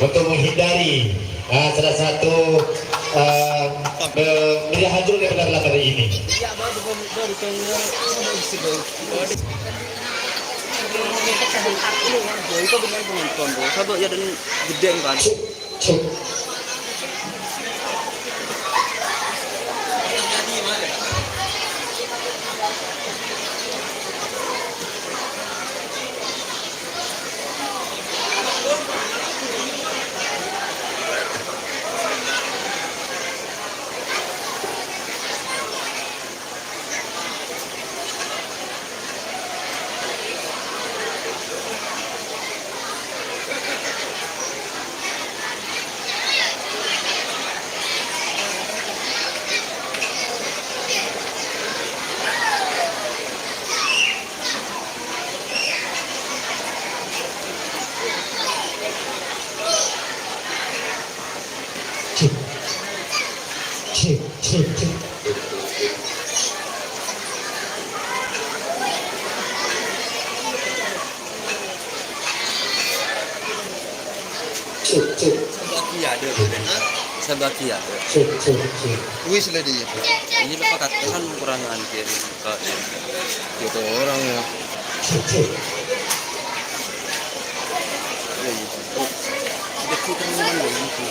untuk menghindari salah satu media hancur daripada belakang ini. Itu dengan penonton, sabuk ya dan gede kan. Sabaki ada. Wis lah dia. Ini lupa katakan kurang anjir. Gitu orang ya. Deku teman-teman loh itu.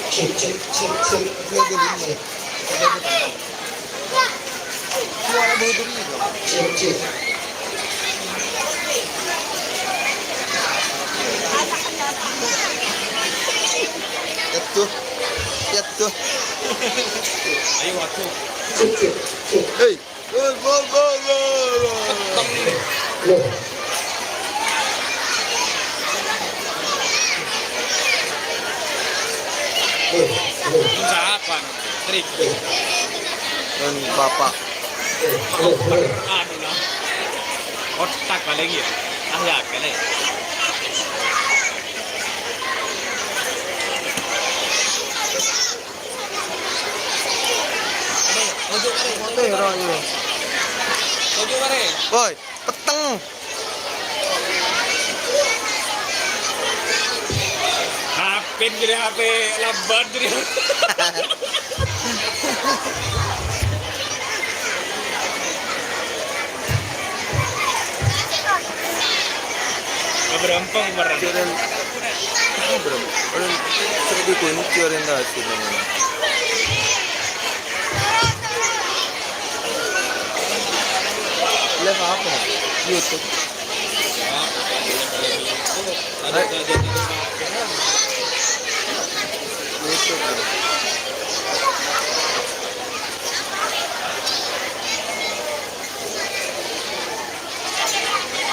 Dia begini. Suara bodoh ini. Jatuh. Ayo waktu. Hey, go. Apa? Trik. Dan bapak. Anu lah. Otak paling ya. Ya kali. Boy, peteng. HP jadi HP lambat jadi. Berampang barang. Orang sudah dikunci orientasi namanya. Live apa? YouTube. YouTube.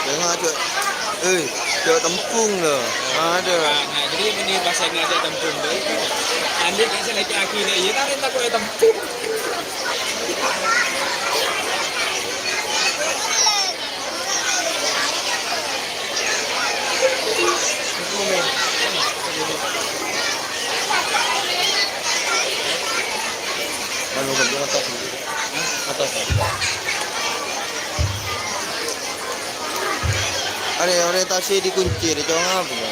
Jangan aja. Dia tempung loh. Ada. Nah, jadi ini bahasa ini ada tempung deh. Anda bisa lagi akhirnya, ya kan entah kau tempung. Anu kedua atas. Ada orientasi dikunci di tengah apa?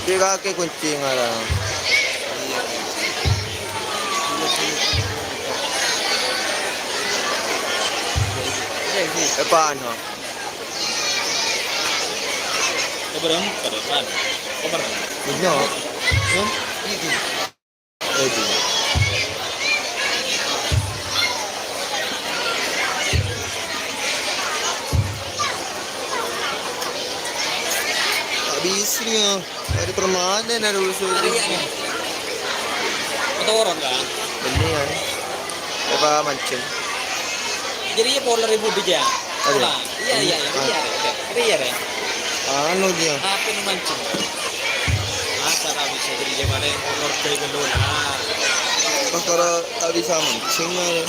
Dia kaki kunci ngarang. Apaan? Berapa depan? Banyak. Ini. Habisnya dari permada ada usul. Atau orang kan? Bener. Apa mancing? Jadi ya pola ribu bija. Ada. Iya. Iya. Anu dia. Apa yang mancing? Masa tak bisa jadi gimana yang kolor kayak gitu lah. Kalau tak bisa mancing lah.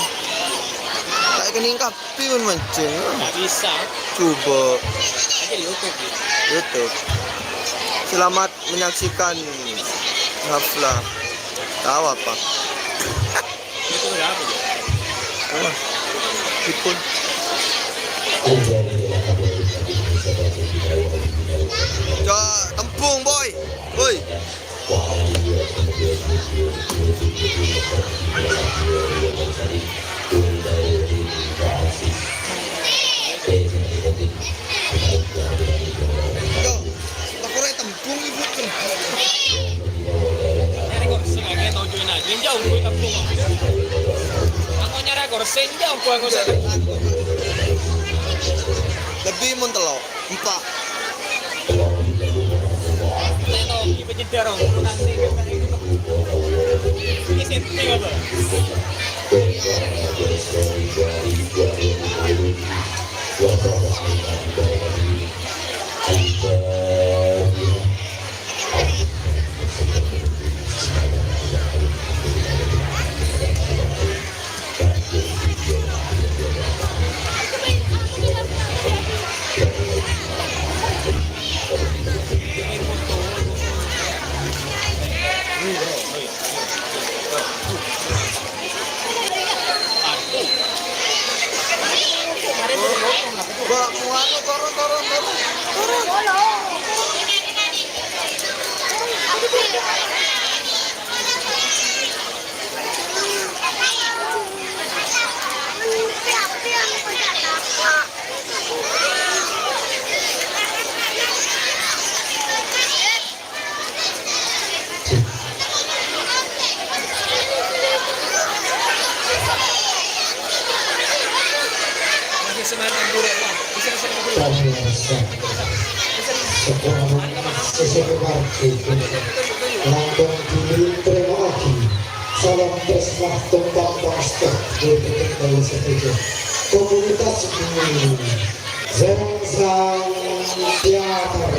Tak kening kapi pun mancing. Nggak bisa. Coba Aja di YouTube gitu. YouTube. Selamat menyaksikan Haflah. Tahu apa? Itu udah apa ya? Apa? Pipun. Coba Tembung boy. Woi. Yo, aku rek tembung ibu tembung. Nyari kursi lagi tau join aja. Jauh gue tembung. Aku nyari kursi jauh gue aku sih. Lebih mentelok. Empat. Saya tahu ibu jeda dong. Nanti ini setting apa? Mbak, muanu turun. Masih semangat dulu lah. Bisa dulu. Langkah diri terima kasih. Salam tresnah tentang pastor dari setuju. Komunitas ini Zeng Teater.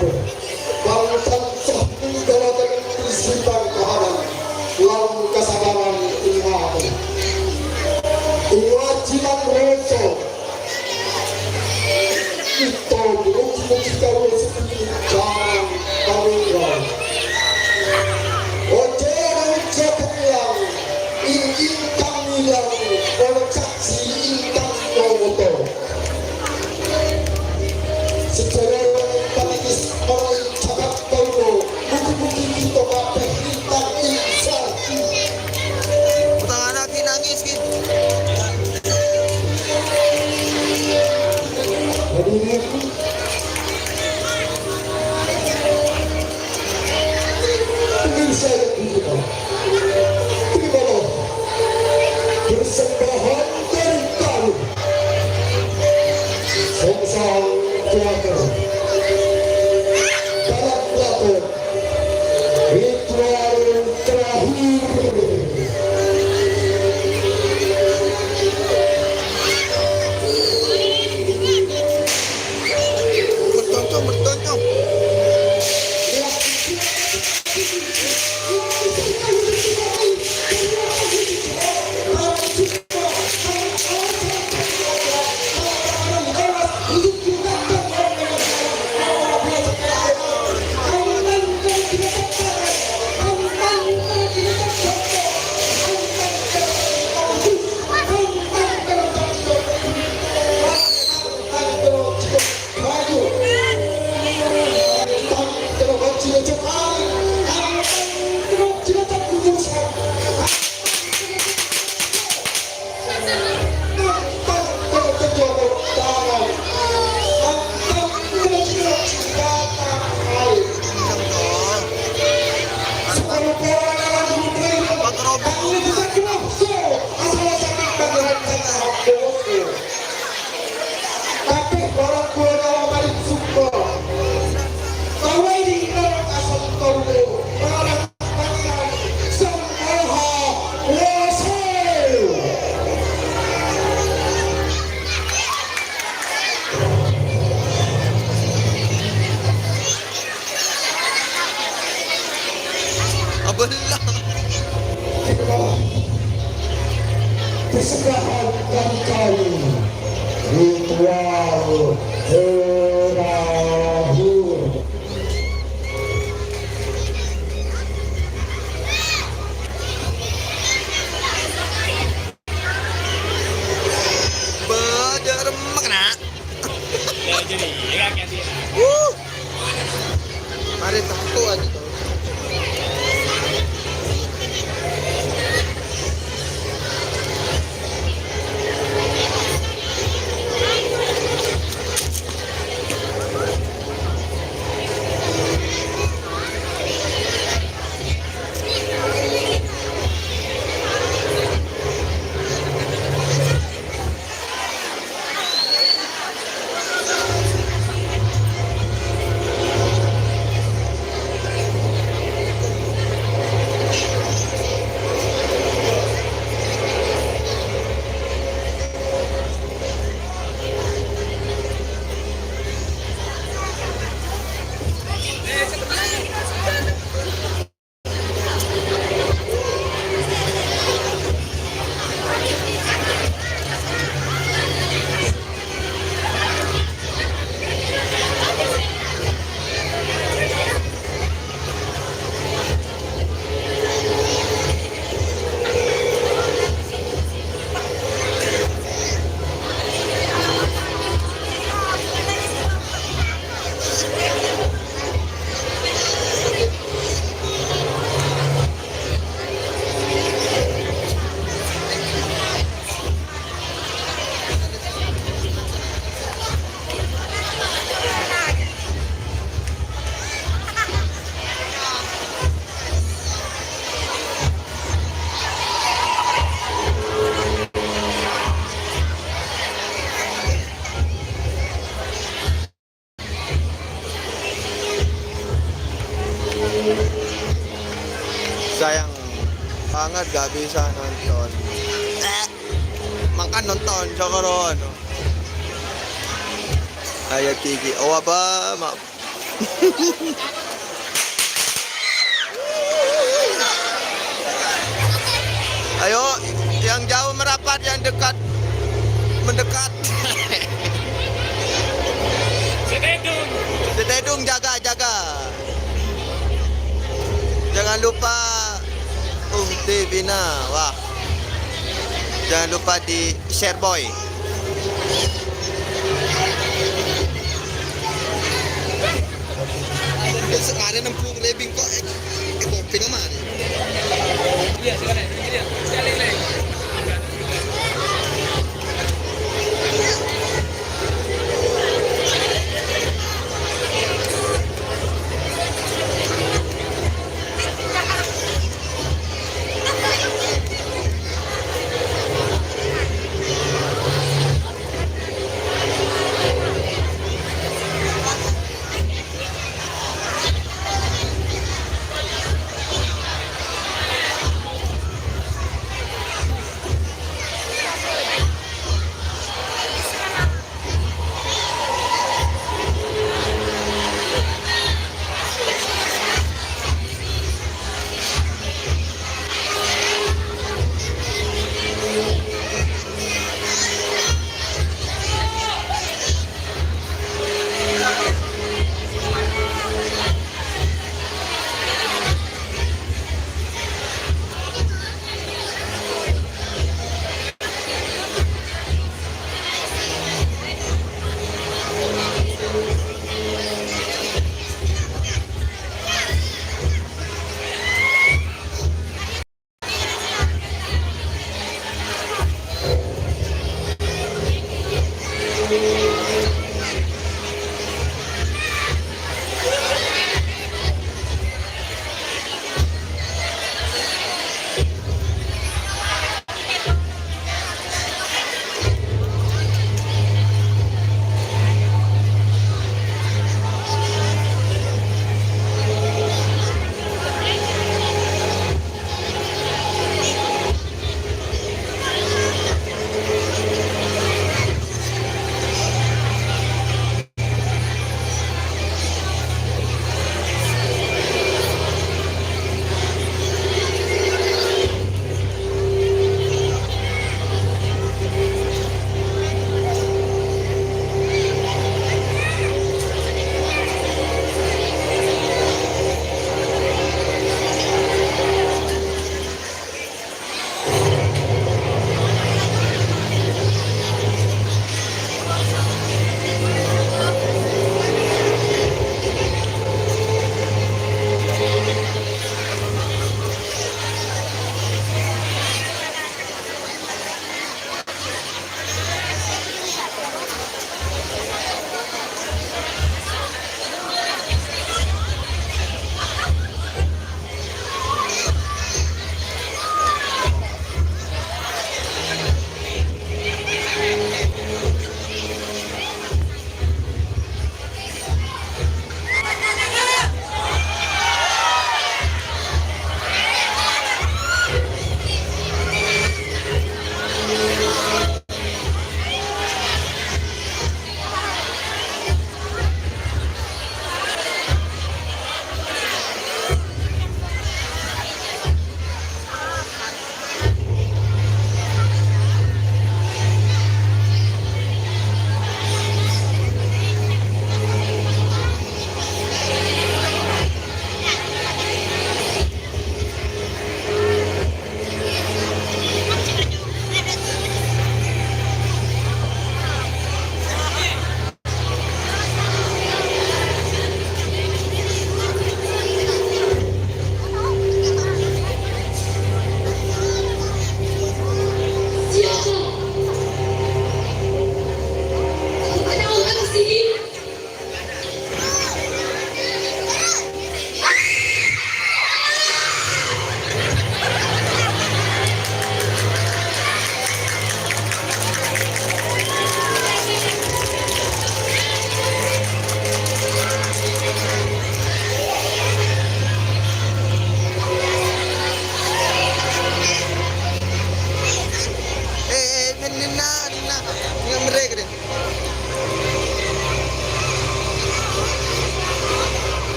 kabeh. Bangsan sahni galakan isipan kahanan. Lalu kesadaran ingatan. Kewajiban reso. Itu muji-muji kau seperti jangan kawingan. Ojo ucapkan yang ingin kami yang bersaksi ingkang nomoto. Secara politis orang cakap kau mugi-mugi kita kabeh ingkang insan. Utang anak nangis gitu. Hadirin ingin saya tunjukkan terimalah persembahan dari kami Songsang Teater dalam lakon ritual terakhir. Bertoncong. Persembahan dari kami ritual terakhir. Bajar makna. Ya jadi, ya kan dia. Mari tentu aja tuh. Sayang banget gak bisa nonton. Makan nonton Jokoro ano. Ayat Kiki. Oh apa? Ayo, yang jauh merapat, yang dekat mendekat. Sededung. Dedung jaga. Jangan lupa di Bina. Wah. Jangan lupa di share boy. Sekarang nempung lebing kok kopi nama nih. Iya, silakan. Ini dia. Leng.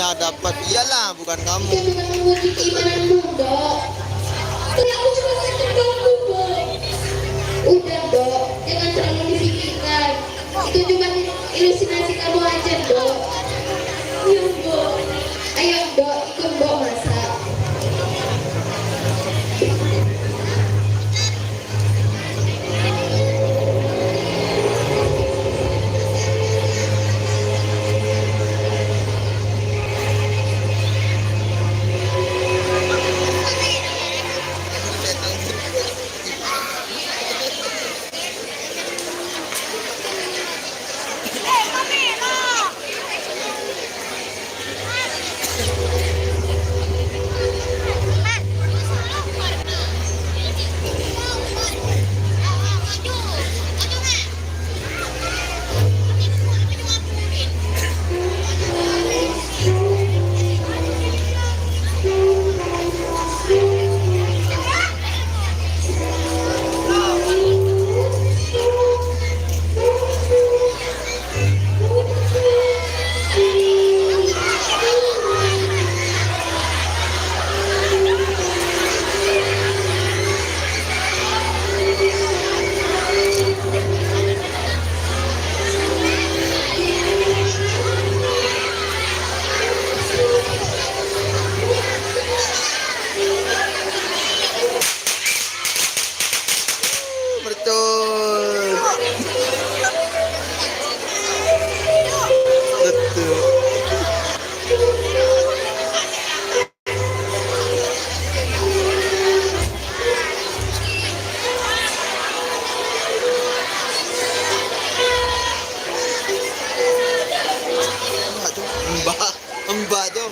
dunia dapat. Iyalah, bukan kamu. Itu dengan menguji keimananmu, Dok. Tapi aku cuma sakit kamu, Dok. Udah, Dok. Jangan terlalu dipikirkan. Itu cuma ilusinasi kamu aja, Dok. Iya, Dok. Ayo, Dok. Ikut Dok masak. Betul. Betul. Mbak tuh.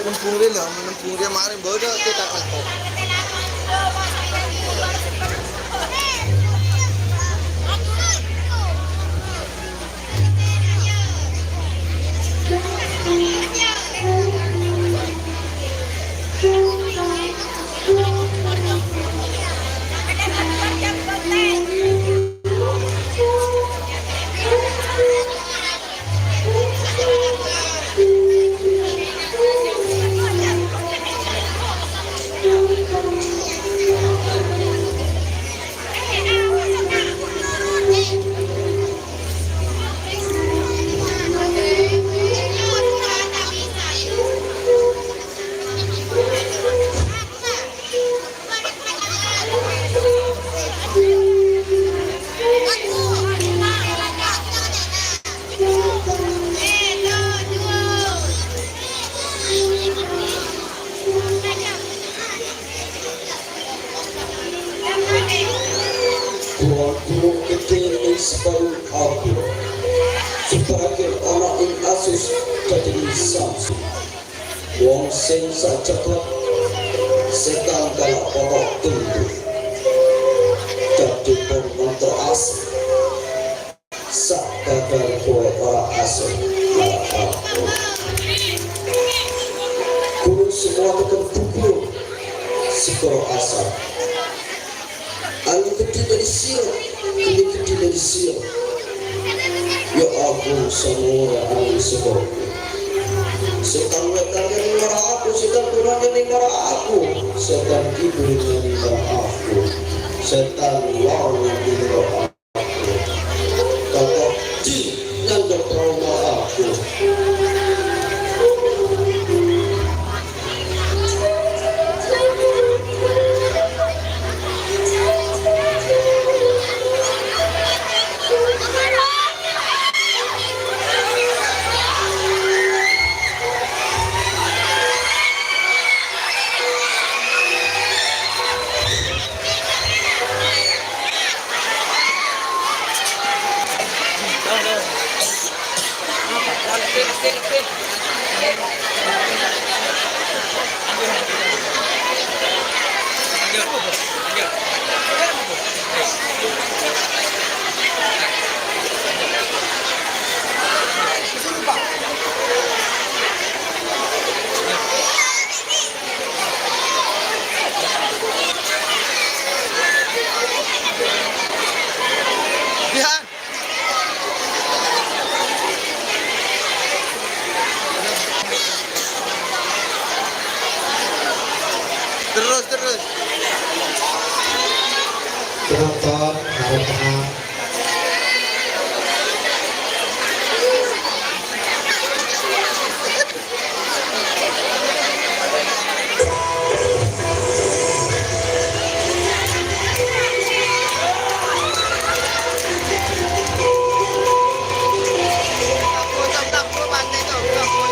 Nempung dia lah, nempung dia kemarin baru kita tangkap. Waktu kecil sebaru aku sebagai anak yang asus jadi Samsu wong sing sacepat sekang kalau pokok tunggu jadi pemantar asli sak kabar kue orang asli malah aku guru semua tekan pukul sekoro asal Ali kecil dari siro, kini kecil dari siro. Ya aku semua Ali sebab Setan wetan yang marah aku, setan kurang yang marah aku, setan tidur yang marah aku, setan wow yang marah aku, kata jin yang tertrauma aku. Lihat. Terus. Penonton harus tenang. Takut pantai tuh, takut.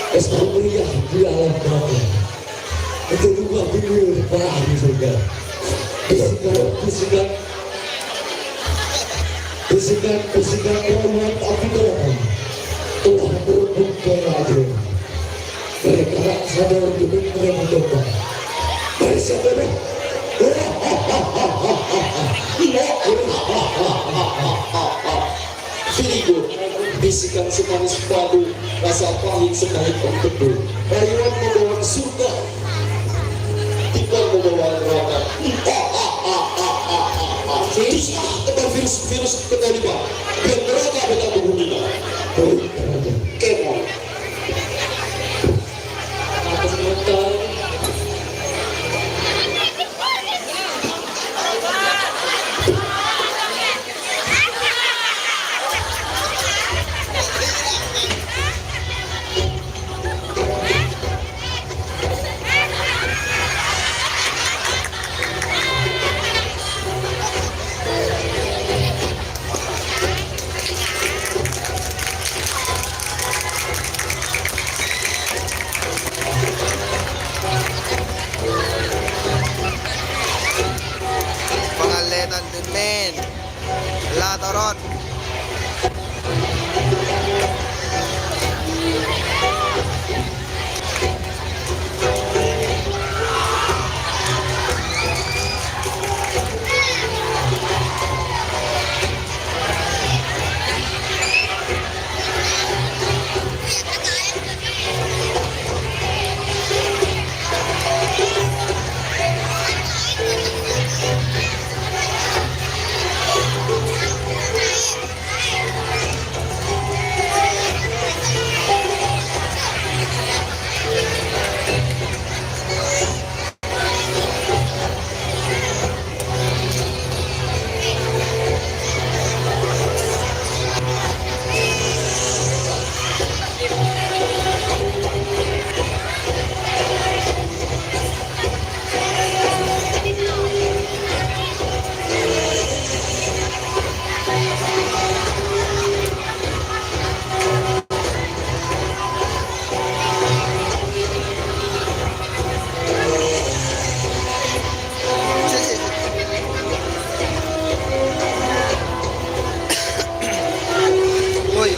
Estamanya di alam neraka. Itu rumah dunia parah di surga. Bisikan rahmat api neraka telah berebut ke raja. Mereka tak sadar demi mereka mencoba. Mari sadar. Sungguh, bisikan semanis padu, rasa pahit sepahit empedu. Rayuan membawa surga, tidak membawa neraka. Teruslah tebar virus kedaliman, biar neraka betah menghuninya. Kemon. Atas menonton. Pangaletan din men. Latarot.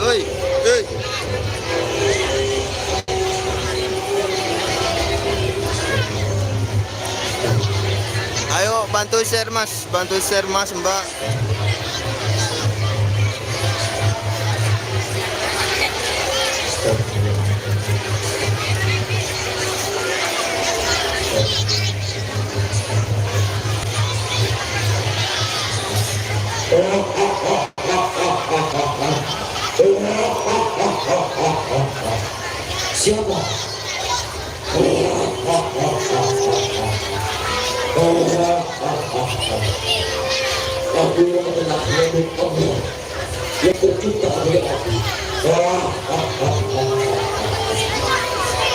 Oi. Ayo bantu share mas, mbak. Siapa? Aku yang telah menemukanmu, yang tercipta dari api.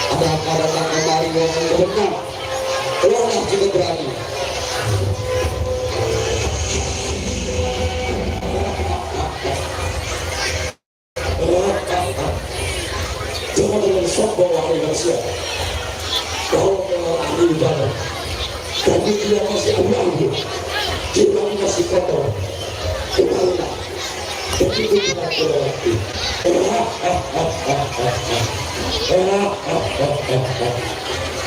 Ada apa datang kemari yang benar? Keluarlah jika berani. Jangan dengan sombong wahai manusia. Kau memang ahli ibadah, tapi dia masih abu-abu, jiwamu masih kotor. Kembalilah, begitu kita berarti.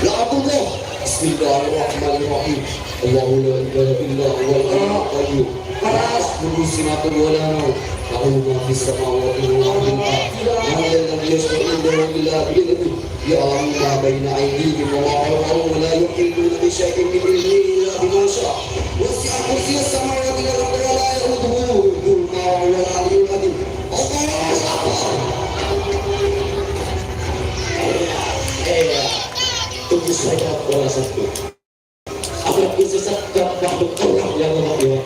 Ya Allah, Bismillahirrahmanirrahim. Allahu la ilaha illa huwal hayyul qayyum. Hasbuhu sinatun wa la nawm. Lahu ma fis samawati wa ma fil ardi. Man alladhi yashfa'u indahu illa bi'idhnihi. Ya'lamu ma bayna aydihim wa ma khalfahum wa la yuhituna bi shay'in min ilmihi illa bima sha'a. Wasi'a kursiyyuhu samawati wal ardi wa la ya'uduhu hifdhuhuma wa huwal 'aliyyul 'azim. Tunggu saja orang satu. Agar disesatkan makhluk Allah yang lemah lembut.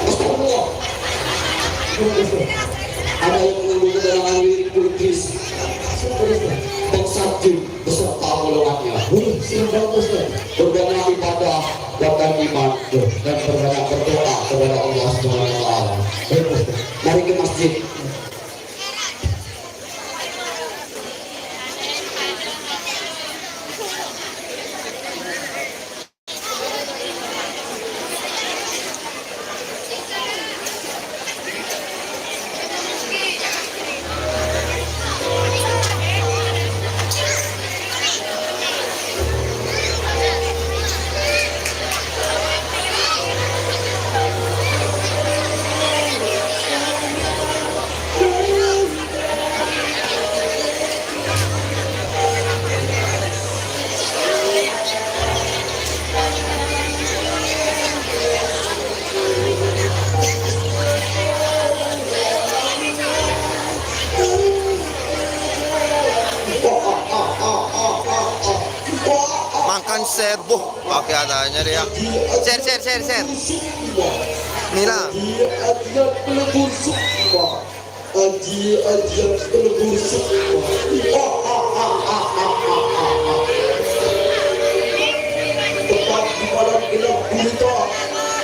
Astagfirullah. pertolongannya. Berbanyak ibadah, bahkan iman, dan berbanyak berdoa kepada Allah Subhanahu wa Ta'ala. Mari ke masjid. Makan serbo pakai adanya dia. Share. Nila. Adian pelebur semua. Adian pelebur semua. Tepat di malam gelap gulita,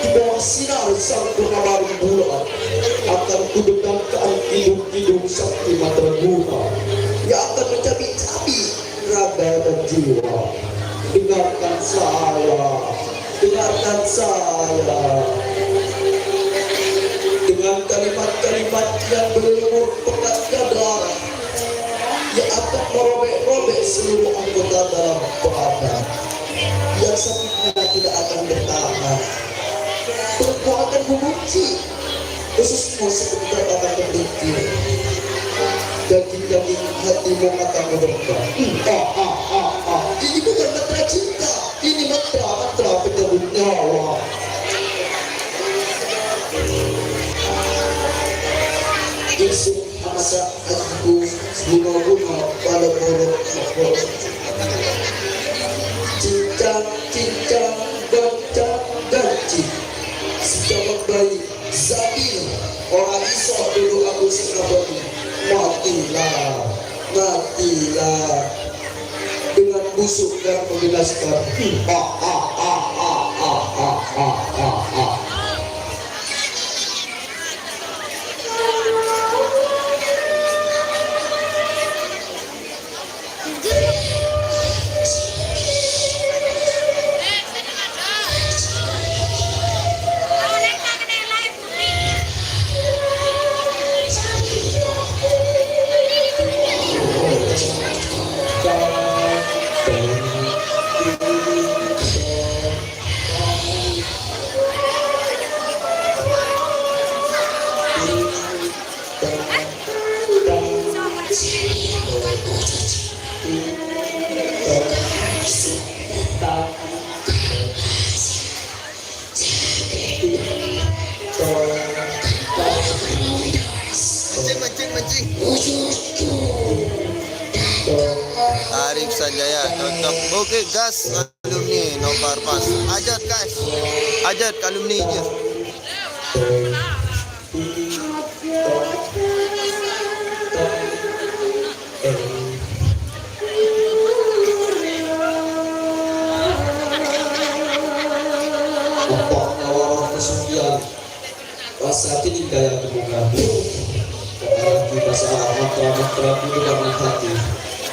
di bawah sinar sang purnama bulan, akan kudengarkan kidung-kidung sakti matra guna yang akan mencabi-cabi raga dan jiwa. Dengarkan saya dengan kalimat-kalimat yang berlumur pekat darah yang akan merobek-robek seluruh anggota dalam badan, yang sakitnya tidak akan bertahan. Perutmu akan membenci, ususmu sebentar akan tergigil, daging-daging hatimu akan berdebar. Ini bukan mantra cinta, ini mantra penyebut nyawa. Yesus masa aku bunga-bunga pada borok makhluk. Cincang, gancang, sejak bayi Zabil orang iso dulu aku sekabari. Matilah dengan busuk dan mengenaskan. Mancing. Arif Sanjaya cocok. Oke gas alumni Nopar Pas. Ajat guys. Ajat alumninya. Nampaknya warah kesucian rasa kini gaya kebukaan. Kita saat mantra-mantra di dalam hati.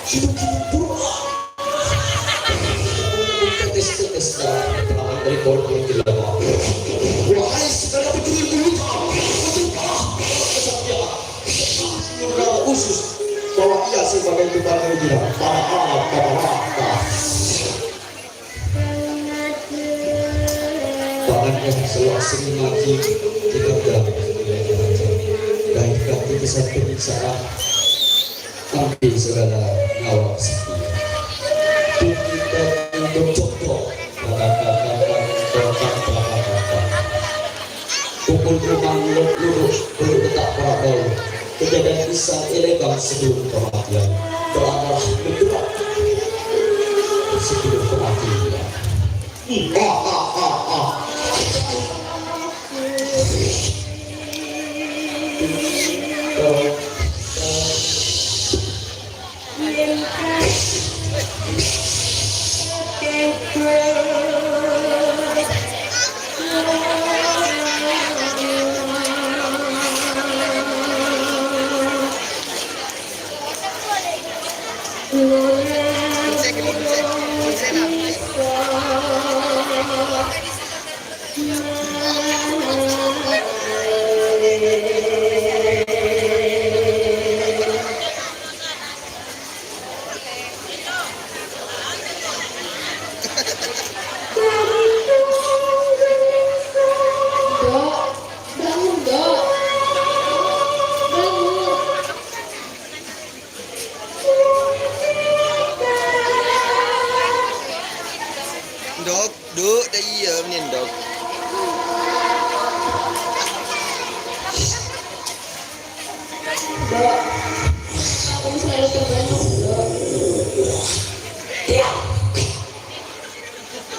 Hidup-hidup buruk. Tetes-tetes dalam tangan dari korban jelama. Wahai segala pencuri buta, kesaktian, nurga khusus bahwa ia sebagai Tuhan yang bilang, tangan yang selalu sering mati digenggam dan ganti kesan penyiksaan, ambil segala nyawa sepi. Kita untuk contoh, pukul rumah lurus, belum tetap parabel. Kejadian kisah elegan sebelum kematian, berarah bergerak sebelum kematian. Dok, bangun dok. Bangun. Dok, duk dah iya ni dok. Dok, kamu selalu terbangun dok.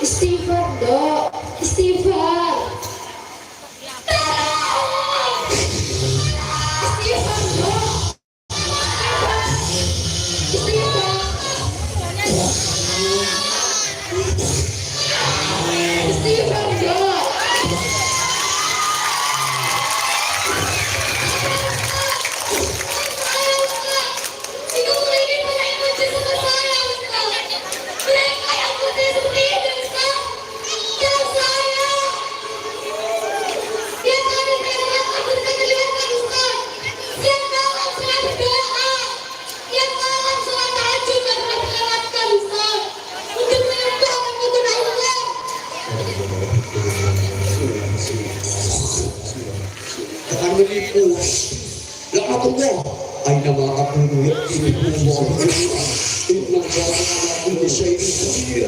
Istighfar dok, istighfar. Istighfar dok. Istighfar. Istighfar dok. akan menipu. Laknatullah. Aina ma aqulu yaqulu Allah. Inna Allah ala kulli syai'in qadir.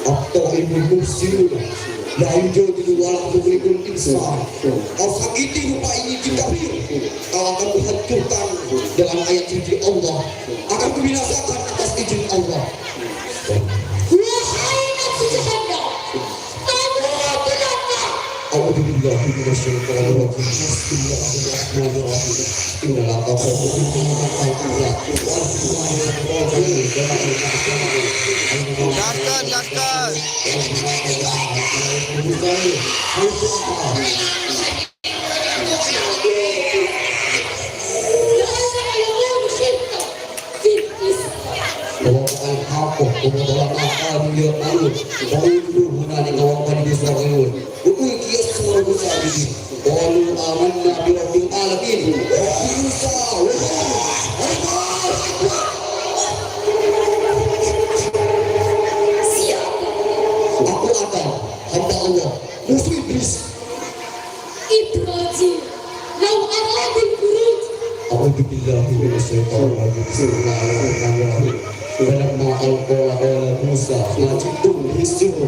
At-ta'ibul muslimun la yujadilu wa la tughlikul insan. Kau sakiti rupa ini dikafir, kau akan dihancurkan dengan ayat janji Allah, akan kubinasakan atas izin Allah. أعوذ بالله من الشيطان الرجيم بسم الله الرحمن الرحيم إن لا تقربوا Gaskan, gaskan. Siapa? Aku Adam, hamba Allah, musuh iblis. Ibrahim, lau aradil khuruj. أعوذ بالله من الشيطان الرجيم بسم الله الرحمن الرحيم فلما ألقى قال موسى ما جئتم به السر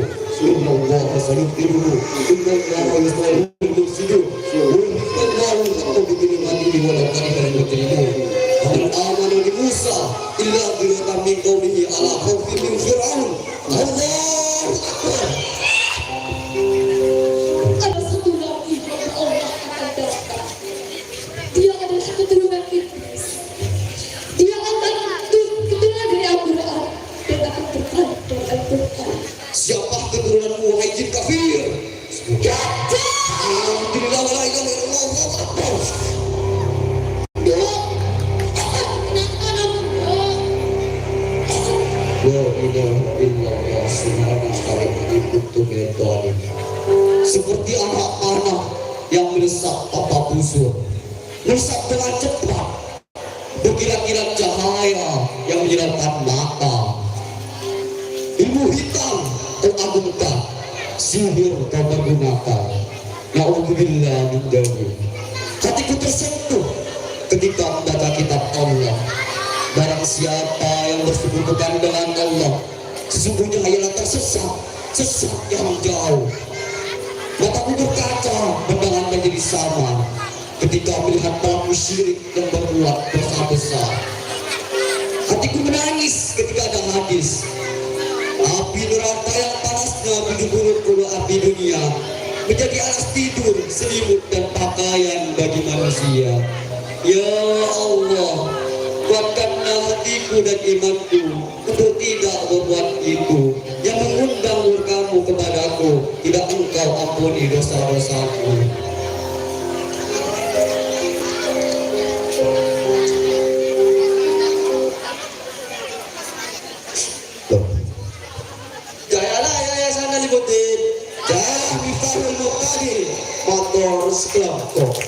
إن الله سيبطله إن الله يصلح المفسدين ويحق الله الحق بكلماته ولو كره المجرمون ومن آمن بموسى إلا ذرية من قومه على خوف من فرعون الله أكبر. Ada satu lagi yang Allah akan datang. Dia adalah keturunan iblis. Dia akan keturunan dari Al-Quran dan akan berkata dari Al-Quran. Siapa keturunanmu wahai jin kafir? Gajah! Alhamdulillah wa la ilaha illallah Allahu akbar. Dok, kenapa kamu dok? La ilaha illallah subhanallah kuntu minadh dhalimin. Seperti anak panah yang meresap apa busur, meresap dengan cepat, berkilat-kilat cahaya yang menyilaukan mata. Ilmu hitam kau agungkan, sihir kau pergunakan. Na'udzubillah min dzalik. Hatiku tersentuh ketika membaca kitab Allah. Barang siapa yang bersekutukan dengan Allah, sesungguhnya ialah tersesat, sesat yang jauh. Mataku berkaca, pandangan menjadi sama ketika melihat para musyrik yang berbuat dosa besar. Hatiku menangis ketika ada hadis, api neraka yang panasnya 70 api dunia menjadi alas tidur, selimut dan pakaian bagi manusia. Ya Allah, kuatkanlah hatiku dan imanku untuk tidak berbuat itu yang mengundang murka-Mu kepadaku. Tidak Engkau ampuni dosa-dosaku. Jayalah Yayasan Alimuddin, jaya Miftahul Muqtadir, motor sekelompok.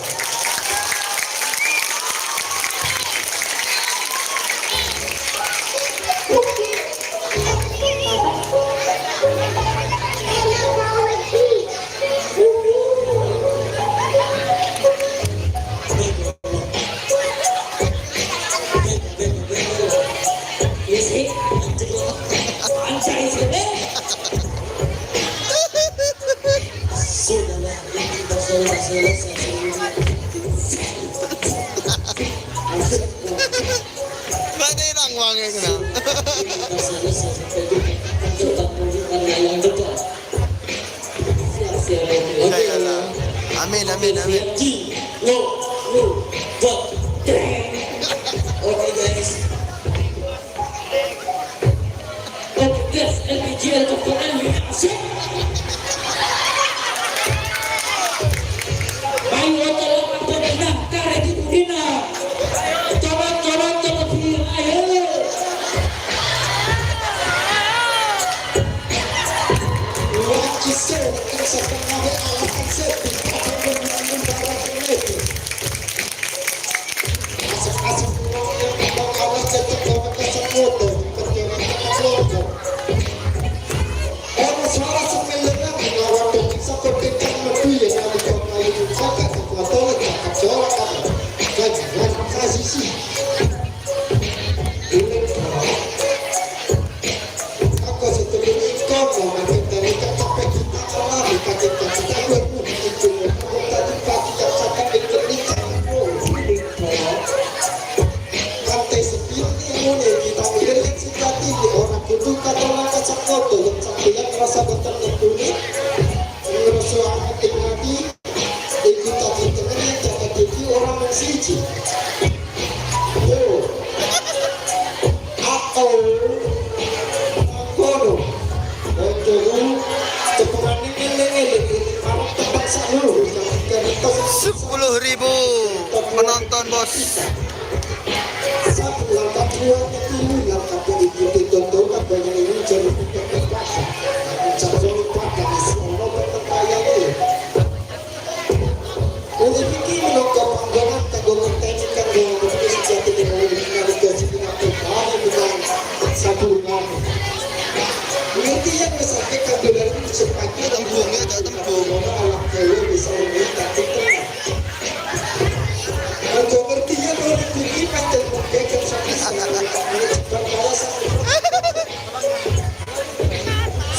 Mana irang wangnya kena? Jayalah. Amin, amin, amin. Oke guys. Ribu penonton bos.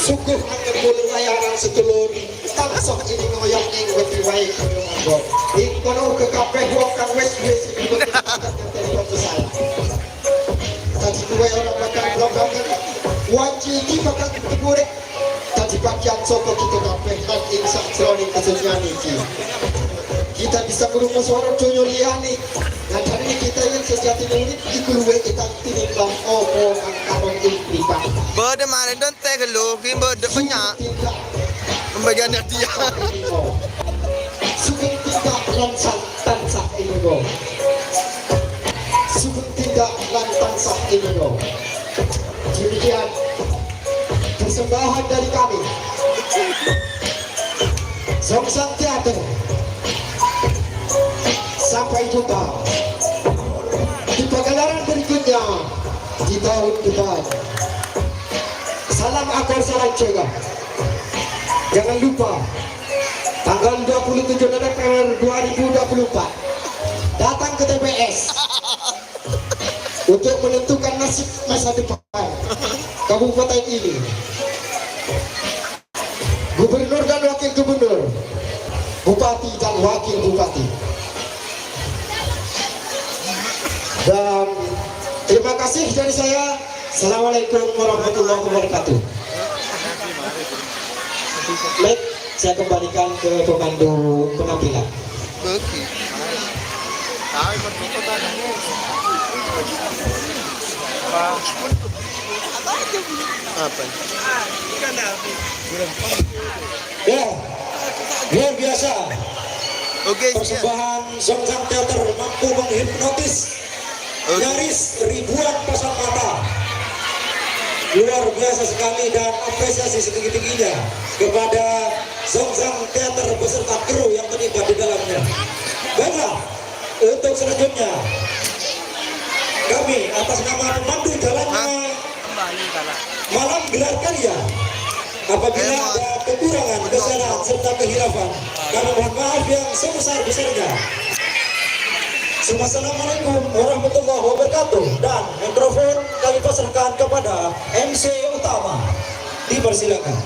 Sungguh angin bulu layangan sedulur tansah ini ngoyok ing wedi wae kaya ing kono ke kabeh wong kang wis tadi kuwe ora bakal blok-blokan wanci iki bakal digoreng tadi bagian saka kita kabeh lan ing sakjroning kesenian iki kita bisa merungok suara donya liyane dan hari ini kita yang sejati ini iku luwe kita tinimbang opo kang karon ing pribadi. Berde mana dan teh lu, kim berde banyak. Pembagian dia. Sugeng tidak lansang tansah ini go. Sugeng tidak lansang ini go. Demikian persembahan dari kami. Songsang Teater. Sampai jumpa di pagelaran berikutnya di tahun depan. Salam akor salam cegah. Jangan lupa tanggal 27 November 2024 datang ke TPS untuk menentukan nasib masa depan kabupaten ini. Gubernur dan wakil gubernur, bupati dan wakil bupati. Dan terima kasih dari saya. Assalamualaikum warahmatullahi wabarakatuh. Baik, saya kembalikan ke pemandu penampilan. Oke. Tahu perbuatan. Apa? Ya, luar biasa. Oke, siap. Persembahan Songsan Teater mampu menghipnotis Oke. nyaris ribuan pasang mata. Luar biasa sekali dan apresiasi setinggi-tingginya kepada Songsan Teater beserta kru yang terlibat di dalamnya. Baiklah, untuk selanjutnya kami atas nama pemandu jalannya malam gelar karya. Apabila ada kekurangan, kesalahan serta kehilafan, kami mohon maaf yang sebesar-besarnya. Assalamualaikum warahmatullahi wabarakatuh. Dan mikrofon kami pasrahkan kepada MC utama. Dipersilakan.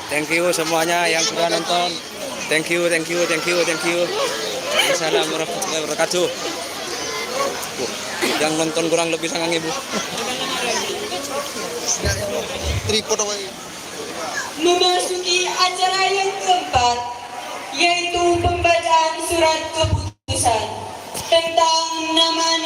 Thank you semuanya yang sudah nonton. Thank you. Assalamualaikum warahmatullahi wabarakatuh. Yang nonton kurang lebih sangat ibu. Tripod apa? Memasuki acara yang keempat, yaitu pembacaan surat keputusan tentang nama